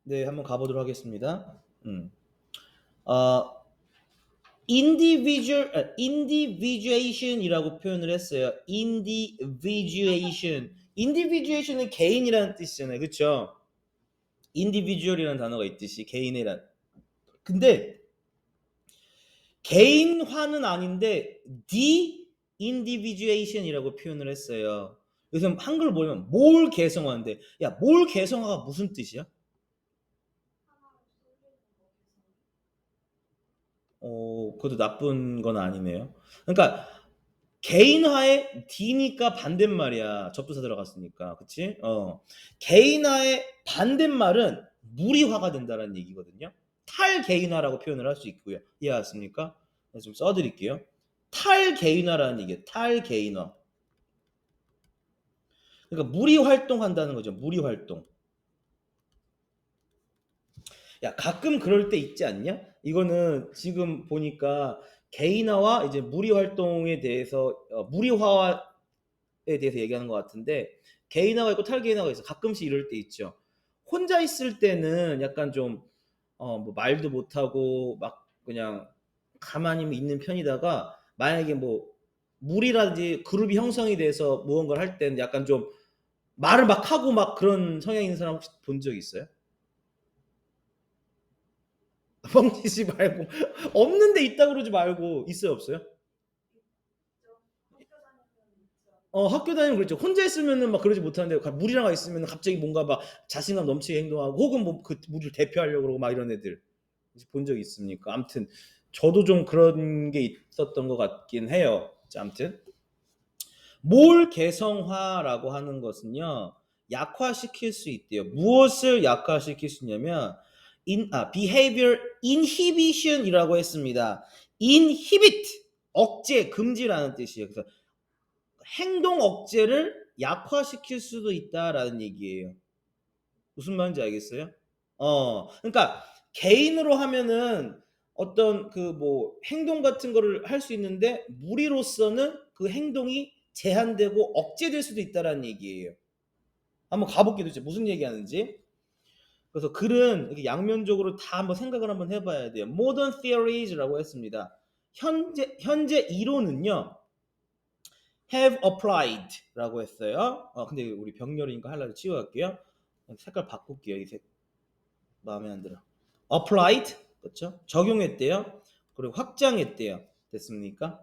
네, 한번 가보도록 하겠습니다. 어, individuation이라고 표현을 했어요. individuation은 개인이라는 뜻이잖아요, 그렇죠? individual이라는 단어가 있듯이 개인이란. 근데 개인화는 아닌데 de-individuation이라고 표현을 했어요. 그래서 한글 보면 몰 개성화인데, 야, 몰 개성화가 무슨 뜻이야? 그것도 나쁜 건 아니네요. 그러니까 개인화의 D니까 반대말이야. 접두사 들어갔으니까. 그치? 개인화의 반대말은 무리화가 된다는 얘기거든요. 탈개인화라고 표현을 할 수 있고요. 이해하셨습니까? 좀 써드릴게요. 탈개인화라는 얘기예요. 탈개인화. 그러니까 무리 활동한다는 거죠. 무리 활동. 야, 가끔 그럴 때 있지 않냐? 이거는 지금 보니까 개인화와 이제 무리 활동에 대해서 무리화에 대해서 얘기하는 것 같은데, 개인화가 있고 탈개인화가 있어. 가끔씩 이럴 때 있죠. 혼자 있을 때는 약간 좀 뭐 말도 못하고 막 그냥 가만히 있는 편이다가, 만약에 뭐 무리라든지 그룹이 형성이 돼서 무언가를 할 때는 약간 좀 말을 막 하고 막 그런 성향 있는 사람 혹시 본 적 있어요? 뻥치지 말고 없는데 있다 그러지 말고. 있어요, 없어요? 학교 다니면 그렇죠. 혼자 있으면은 막 그러지 못하는데 무리랑 있으면 갑자기 뭔가 막 자신감 넘치게 행동하고, 혹은 뭐 그 무리를 대표하려고 그러고 막 이런 애들 본 적 있습니까? 아무튼 저도 좀 그런 게 있었던 것 같긴 해요. 자, 아무튼 몰 개성화라고 하는 것은요, 약화시킬 수 있대요. 무엇을 약화시킬 수 있냐면 behavior inhibition이라고 했습니다. inhibit, 억제, 금지라는 뜻이에요. 그래서 행동 억제를 약화시킬 수도 있다라는 얘기예요. 무슨 말인지 알겠어요? 그러니까 개인으로 하면은 어떤 그 뭐 행동 같은 거를 할 수 있는데, 무리로서는 그 행동이 제한되고 억제될 수도 있다라는 얘기예요. 한번 가볼게요, 도대체 무슨 얘기하는지. 그래서 글은 이렇게 양면적으로 다 한번 생각을 한번 해봐야 돼요. Modern theories라고 했습니다. 현재 이론은요, have applied라고 했어요. 근데 우리 병렬이니까 하려고 치워갈게요. 색깔 바꿀게요. 이 색 마음에 안 들어. applied, 그렇죠? 적용했대요. 그리고 확장했대요. 됐습니까?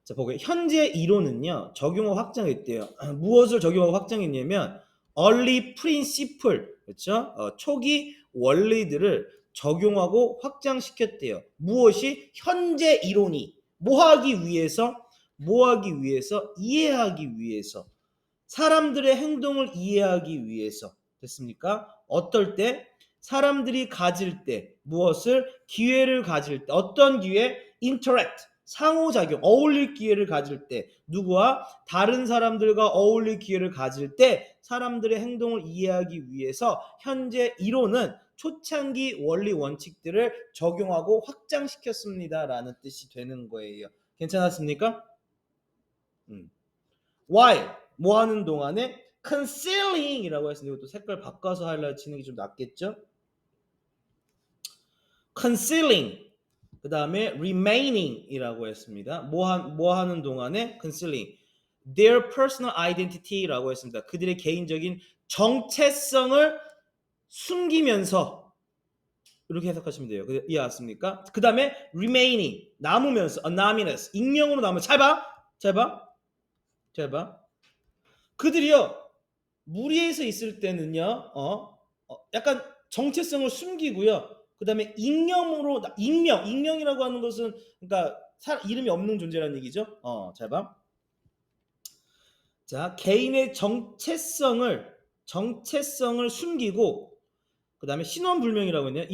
자, 보고요. 현재 이론은요, 적용하고 확장했대요. 무엇을 적용하고 확장했냐면 early principle, 그렇죠? 초기 원리들을 적용하고 확장시켰대요. 무엇이? 현재 이론이 뭐 하기 위해서, 이해하기 위해서, 사람들의 행동을 이해하기 위해서. 됐습니까? 어떨 때? 사람들이 가질 때, 무엇을? 기회를 가질 때. 어떤 기회? interact, 상호작용, 어울릴 기회를 가질 때, 누구와? 다른 사람들과 어울릴 기회를 가질 때, 사람들의 행동을 이해하기 위해서 현재 이론은 초창기 원리 원칙들을 적용하고 확장시켰습니다라는 뜻이 되는 거예요. 괜찮았습니까? while, 뭐 하는 동안에? concealing이라고 했으니 이것도 색깔 바꿔서 하이라이트 치는 게 좀 낫겠죠? concealing, 그 다음에 remaining이라고 했습니다. 뭐 하는 동안에? concealing their personal identity라고 했습니다. 그들의 개인적인 정체성을 숨기면서, 이렇게 해석하시면 돼요. 이해하십니까? 그 다음에 remaining, 남으면서, anonymous, 익명으로 남으면. 잘 봐. 그들이요, 무리에서 있을 때는요, 약간 정체성을 숨기고요. 그 다음에 익명이라고 하는 것은, 그러니까 이름이 없는 존재라는 얘기죠. 잘 봐. 자, 개인의 정체성을 숨기고, 그 다음에 신원불명이라고 했네요.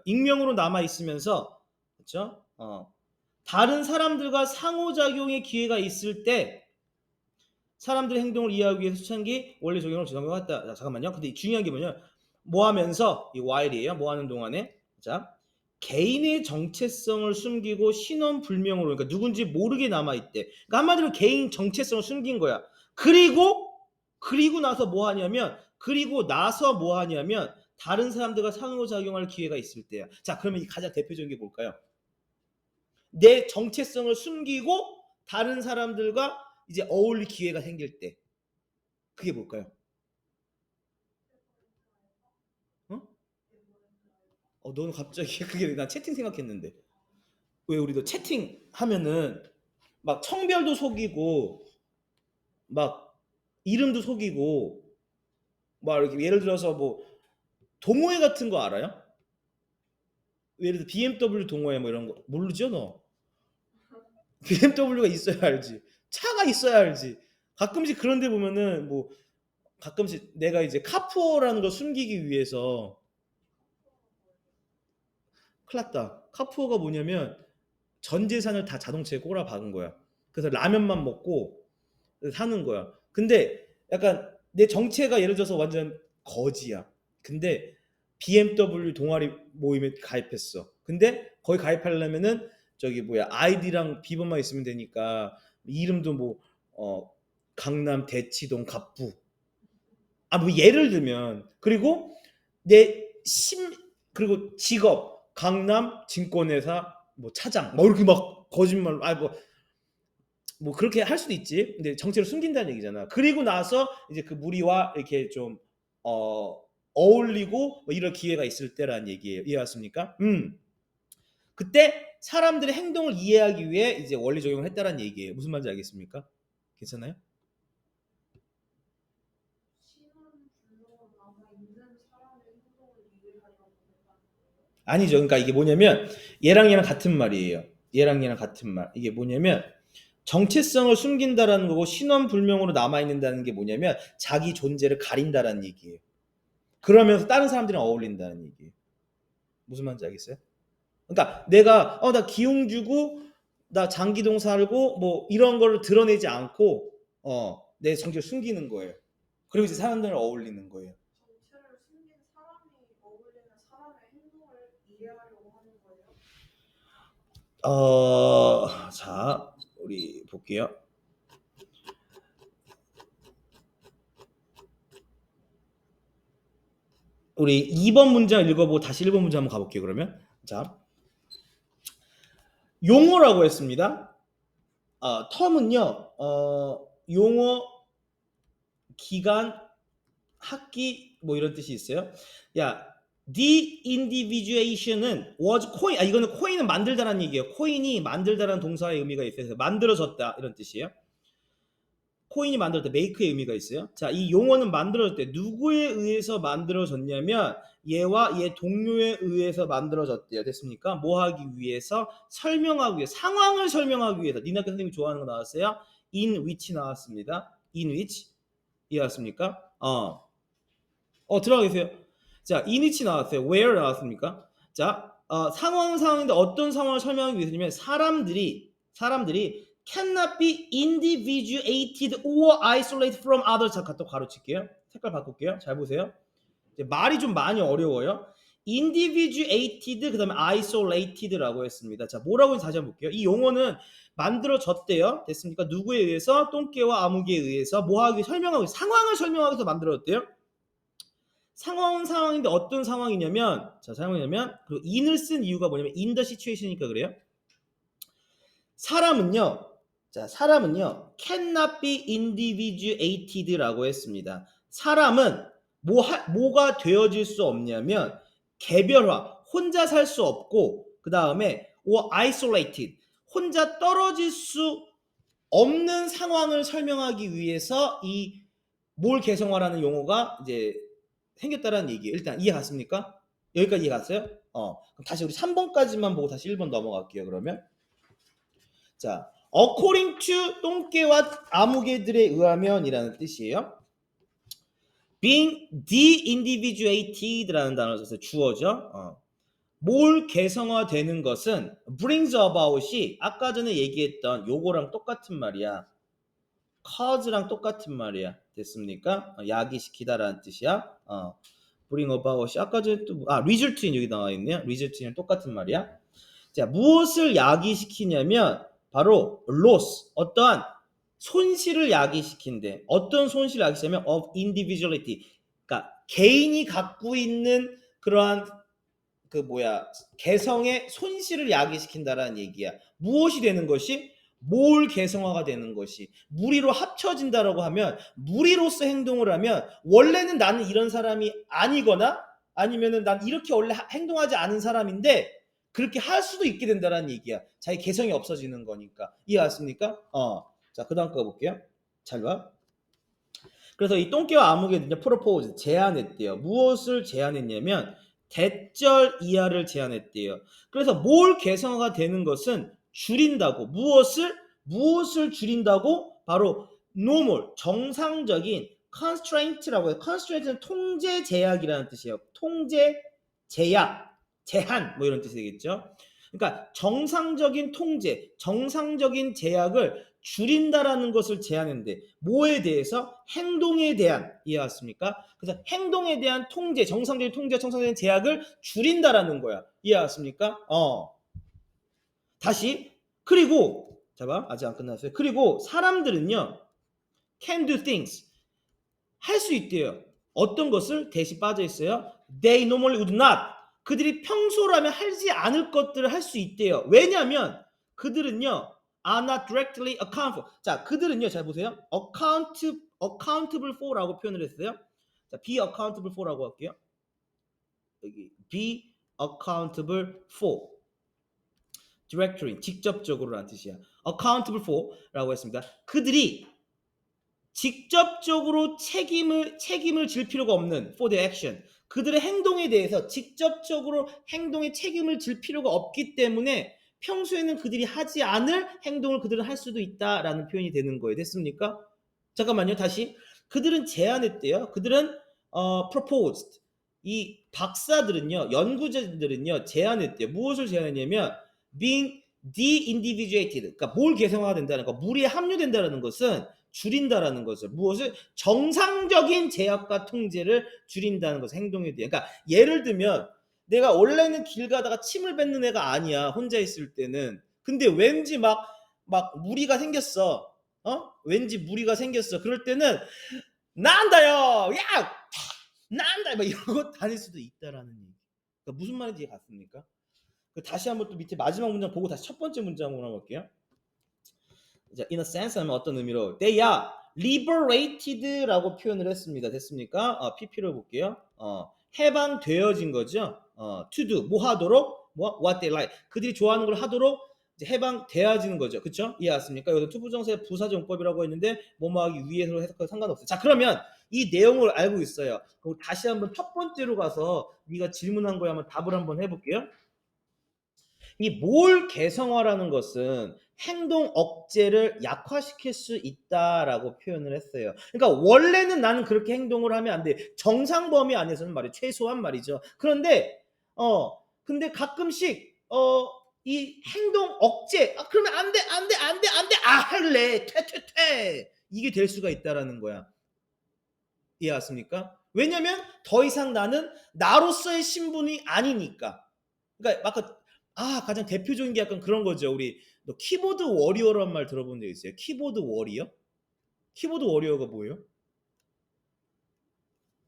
익명으로 남아 있으면서, 그렇죠? 다른 사람들과 상호작용의 기회가 있을 때 사람들의 행동을 이해하기 위해서 초창기 원리 적용을 적용했다. 잠깐만요. 근데 중요한 게 뭐냐? 뭐 하면서, 이 while이에요. 뭐 하는 동안에. 자, 개인의 정체성을 숨기고 신원 불명으로, 그러니까 누군지 모르게 남아 있대. 그러니까 한마디로 개인 정체성을 숨긴 거야. 그리고 나서 뭐 하냐면 그리고 나서 뭐 하냐면 다른 사람들과 상호작용할 기회가 있을 때야. 자, 그러면 이 가장 대표적인 게 뭘까요? 내 정체성을 숨기고 다른 사람들과 이제 어울릴 기회가 생길 때. 그게 뭘까요? 어? 너는 갑자기 그게 난 채팅 생각했는데. 왜 우리도 채팅 하면은 막 성별도 속이고 막 이름도 속이고 막 이렇게 예를 들어서 뭐 동호회 같은 거 알아요? 예를 들어 BMW 동호회 뭐 이런 거 모르죠, 너? BMW가 있어야 알지. 차가 있어야 알지. 가끔씩 그런 데 보면은 뭐 가끔씩 내가 이제 카푸어라는 걸 숨기기 위해서 큰일 났다. 카푸어가 뭐냐면 전 재산을 다 자동차에 꼬라 박은 거야. 그래서 라면만 먹고 사는 거야. 근데 약간 내 정체가 예를 들어서 완전 거지야. 근데 BMW 동아리 모임에 가입했어. 근데 거기 가입하려면은 저기 뭐야 아이디랑 비번만 있으면 되니까 이름도 뭐 강남 대치동 갑부. 뭐 예를 들면 그리고 내 심 그리고 직업 강남 증권회사 뭐 차장 뭐 이렇게 막 거짓말 뭐 그렇게 할 수도 있지. 근데 정체를 숨긴다는 얘기잖아. 그리고 나서 이제 그 무리와 이렇게 좀 어울리고 뭐 이럴 기회가 있을 때라는 얘기예요. 이해왔습니까? 그때 사람들의 행동을 이해하기 위해 이제 원리 적용을 했다라는 얘기예요. 무슨 말인지 알겠습니까? 괜찮아요? 아니죠. 그러니까 이게 뭐냐면 얘랑 같은 말이에요. 얘랑 같은 말. 이게 뭐냐면 정체성을 숨긴다라는 거고 신원 불명으로 남아 있는다는 게 뭐냐면 자기 존재를 가린다라는 얘기예요. 그러면서 다른 사람들이랑 어울린다는 얘기예요. 무슨 말인지 알겠어요? 그러니까 내가 나 기흥주고 나 장기동 살고 뭐 이런 거를 드러내지 않고 내 정체를 숨기는 거예요. 그리고 이제 사람들을 어울리는 거예요. 정체를 숨긴 사람이 어울리는 사람의 행동을 이해하려고 하는 거예요? 자, 우리 볼게요. 우리 2번 문장 읽어보고 다시 1번 문장 한번 가볼게요. 그러면 자, 용어라고 했습니다. 텀은요, 용어, 기간, 학기 뭐 이런 뜻이 있어요. 야, de-individuation은 was coin. 이거는 코인은 만들다라는 얘기예요. 코인이 만들다라는 동사의 의미가 있어서 만들어졌다 이런 뜻이에요. 코인이 만들어질 때 make의 의미가 있어요. 자, 이 용어는 만들어질 때 누구에 의해서 만들어졌냐면 얘와 얘 동료에 의해서 만들어졌대요. 됐습니까? 뭐 하기 위해서? 설명하기 위해서. 상황을 설명하기 위해서. 니나 선생님이 좋아하는 거 나왔어요? in which 나왔습니다. in which. 이해했습니까? 들어가 계세요. 자, in which 나왔어요. where 나왔습니까? 자, 상황인데 어떤 상황을 설명하기 위해서냐면 사람들이 cannot be individuated or isolated from others. 잠깐 또 가로칠게요. 색깔 바꿀게요. 잘 보세요. 이제 말이 좀 많이 어려워요. individuated 그다음에 isolated라고 했습니다. 자, 뭐라고 다시 한번 볼게요. 이 용어는 만들어졌대요. 됐습니까? 누구에 의해서? 똥개와 아무개에 의해서 뭐 하기 설명하고 상황을 설명하기 위해서 만들어졌대요. 상황인데 어떤 상황이냐면 상황이냐면 그리고 in을 쓴 이유가 뭐냐면 in the situation이니까 그래요. 사람은요 cannot be individuated라고 했습니다. 사람은 뭐가 되어질 수 없냐면 개별화, 혼자 살 수 없고 그 다음에 or isolated, 혼자 떨어질 수 없는 상황을 설명하기 위해서 이 뭘 개성화라는 용어가 이제 생겼다라는 얘기예요. 일단 이해 갔습니까? 여기까지 이해 갔어요? 그럼 다시 우리 3번까지만 보고 다시 1번 넘어갈게요. 그러면 자, according to 똥개와 아무개들에 의하면이라는 뜻이에요. being de-individuated라는 단어를 써서 주어죠. 뭘 개성화되는 것은 brings about이 아까 전에 얘기했던 요거랑 똑같은 말이야. cause랑 똑같은 말이야. 됐습니까? 야기시키다라는 뜻이야. bring about이 아까 전에 또 result인 여기 나와 있네요. result이랑 똑같은 말이야. 자, 무엇을 야기시키냐면 바로 loss, 어떠한 손실을 야기시킨대. 어떤 손실을 야기시키냐면 of individuality, 그러니까 개인이 갖고 있는 그러한 개성의 손실을 야기시킨다라는 얘기야. 무엇이 되는 것이? 몰 개성화가 되는 것이. 무리로 합쳐진다라고 하면 무리로서 행동을 하면 원래는 나는 이런 사람이 아니거나 아니면은 난 이렇게 원래 행동하지 않은 사람인데 그렇게 할 수도 있게 된다라는 얘기야. 자기 개성이 없어지는 거니까. 이해하십니까? 자, 그 다음 거 볼게요. 잘 봐. 그래서 이 똥개와 아무개는요, 프로포즈, 제안했대요. 무엇을 제안했냐면, 대절 이하를 제안했대요. 그래서 몰 개성화가 되는 것은 줄인다고. 무엇을 줄인다고? 바로 normal, 정상적인 constraint라고 해요. constraint는 통제 제약이라는 뜻이에요. 통제 제약, 제한, 뭐 이런 뜻이 되겠죠. 그러니까 정상적인 통제, 정상적인 제약을 줄인다라는 것을 제안했는데 뭐에 대해서? 행동에 대한. 이해왔습니까? 그래서 행동에 대한 통제, 정상적인 통제, 정상적인 제약을 줄인다라는 거야. 이해왔습니까? 다시. 그리고 봐봐, 아직 안 끝났어요. 그리고 사람들은요, can do things, 할 수 있대요. 어떤 것을? 대시 빠져 있어요. They normally would not. 그들이 평소라면 하지 않을 것들을 할 수 있대요. 왜냐하면 그들은요, are not directly accountable. 자, 그들은요, 잘 보세요. accountable for라고 표현을 했어요. 자, be accountable for라고 할게요. 여기 be accountable for. directly, 직접적으로라는 뜻이야. accountable for라고 했습니다. 그들이 직접적으로 책임을 질 필요가 없는 for the action. 그들의 행동에 대해서 직접적으로 행동에 책임을 질 필요가 없기 때문에 평소에는 그들이 하지 않을 행동을 그들은 할 수도 있다라는 표현이 되는 거예요. 됐습니까? 잠깐만요. 다시. 그들은 제안했대요. 그들은 proposed. 이 박사들은요, 연구자들은요, 제안했대요. 무엇을 제안했냐면 being de-individuated. 그러니까 뭘 개성화가 된다는 거, 무리에 합류된다는 것은 줄인다라는 것을. 무엇을? 정상적인 제약과 통제를 줄인다는 것을. 행동에 대해. 그러니까 예를 들면 내가 원래는 길 가다가 침을 뱉는 애가 아니야. 혼자 있을 때는. 근데 왠지 막 무리가 생겼어. 왠지 무리가 생겼어. 그럴 때는 난다요. 야! 난다. 막 이러고 다닐 수도 있다라는 얘기. 그러니까 무슨 말인지 갔습니까? 다시 한번 또 밑에 마지막 문장 보고 다시 첫 번째 문장으로 가볼게요. 자, in a sense 하면 어떤 의미로? They are liberated라고 표현을 했습니다. 됐습니까? PP로 볼게요. 해방되어진 거죠. to do, 뭐 하도록? what they like. 그들이 좋아하는 걸 하도록 이제 해방되어지는 거죠. 그쵸? 이해하십니까? 여기서 투부정사의 부사정법이라고 했는데 뭐뭐하기 위해서 해석해도 상관없어요. 자, 그러면 이 내용을 알고 있어요. 그럼 다시 한번 첫 번째로 가서 네가 질문한 거에 한번 답을 한번 해볼게요. 이 몰 개성화라는 것은 행동 억제를 약화시킬 수 있다라고 표현을 했어요. 그러니까 원래는 나는 그렇게 행동을 하면 안 돼. 정상 범위 안에서는 말이에요. 최소한 말이죠. 그런데 근데 가끔씩 이 행동 억제, 그러면 안 돼, 안 돼, 안 돼, 안 돼, 할래, 퇴 이게 될 수가 있다라는 거야. 이해하십니까? 왜냐면 더 이상 나는 나로서의 신분이 아니니까. 그러니까 가장 대표적인 게 약간 그런 거죠. 우리 너 키보드 워리어라는 말 들어본 적 있어요? 키보드 워리어? 키보드 워리어가 뭐예요?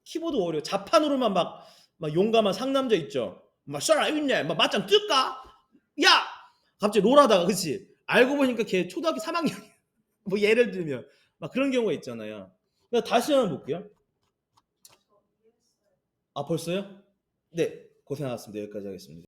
키보드 워리어 자판으로만 막 용감한 상남자 있죠. 막 쏴라 있네. 막 맞짱 뜰까? 야! 갑자기 롤하다가 그치? 알고 보니까 걔 초등학교 3학년. 뭐 예를 들면 막 그런 경우가 있잖아요. 그러니까 다시 한번 볼게요. 벌써요? 네, 고생하셨습니다. 여기까지 하겠습니다.